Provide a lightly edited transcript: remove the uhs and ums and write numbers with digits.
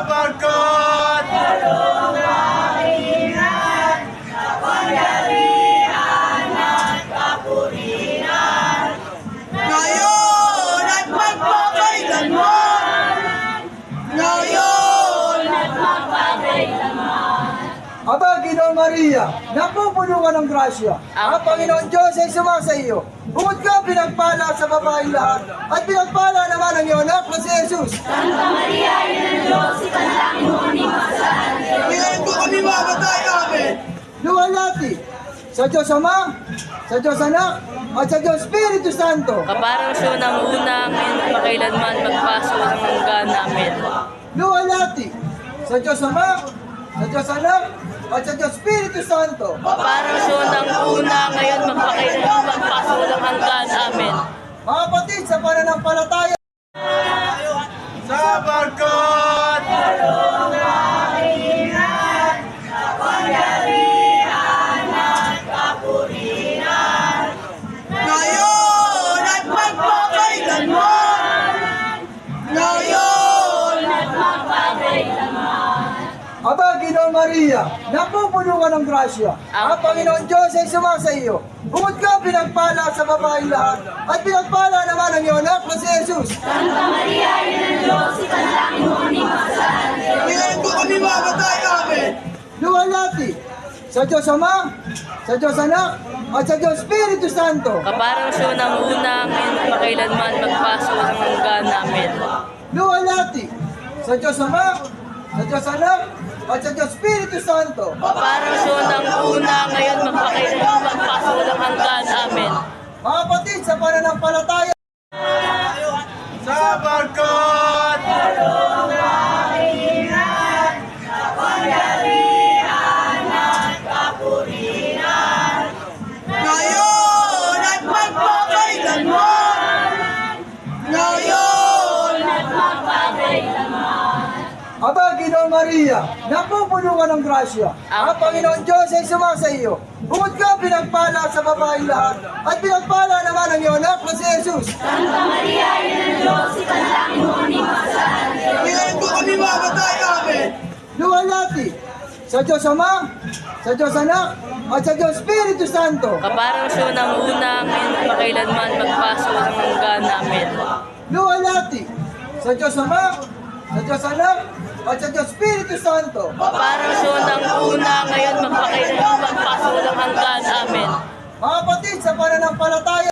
barkod. Kalumahiran, kapangyarihan at kapurihan, Ngayon at magpakailanman. Ngayon at magpakailanman. Aba, Ginoong Maria, napupuno ka ng grasya. Ang Panginoon Diyos ay sumasa iyo. Bukod ka pinagpala sa babaeng lahat, at pinagpala naman ang iyong anak na si Jesus. Santa Maria, ina ng Diyos, ipanalangin mo kami makasalanan. ngayon ko kami mamatay namin. Luwalhati sa Diyos Ama, sa Diyos Anak, at sa Diyos Espiritu Santo. Kaparang siya ng una, ngayon at makailanman magpaso ng hanggan namin. Luwalhati sa Diyos Ama, sa Diyos Anak, at sa Diyos Espiritu Santo. Kaparang siya ng una, ngayon magpakailanman magpaso ng hanggan namin. Mga kapatid, sa pananampalataya, Sa barkod. Kalumahiran, kapangyarihan at kapurihan, Ngayon at magpakailanman. Ngayon at magpakailanman. Aba, Ginoong Maria, napupuno ka ng grasya. Ang Panginoon Diyos ay sumasa iyo. Bukod ka pinagpala sa babaeng lahat, at pinagpala naman ang iyong anak na si Jesus. Santa Maria, ina ng Diyos, ipanalangin mo kami makasalanan. ngayon ko kami mamatay namin. Luwalhati sa Diyos Ama, sa Diyos Anak, at sa Diyos Espiritu Santo. Kaparang siya ng una, ngayon at makailanman magpaso ng hanggan namin. Luwalhati sa Diyos Ama, sa Diyos Anak, at sa Diyos Espiritu Santo. Kaparang siya ng una, ngayon magpakailanman magpaso ng hanggan namin. Mga kapatid, sa pananampalataya, Sa barkod. Kalumahiran, kapangyarihan at kapurihan, Ngayon at magpakailanman. Ngayon at magpakailanman. Aba, Ginoong Maria, napupuno ka ng grasya. Ang Panginoon Diyos ay sumasa iyo. Bukod ka pinagpala sa babaeng lahat, at pinagpala naman ang iyong anak na si Jesus. Santa Maria, ina ng Diyos, ipanalangin mo kami makasalanan. ngayon ko kami mamatay namin. Luwalhati sa Diyos Ama, sa Diyos Anak, at sa Diyos Espiritu Santo. Kaparang siya ng una, ngayon at makailanman magpaso ng hanggan namin. Luwalhati sa Diyos Ama, sa Diyos Anak, at sa Diyos Espiritu Santo. Kaparang siya ng una, ngayon magpakailanman magpaso ng hanggan namin. Mga kapatid, sa pananampalataya,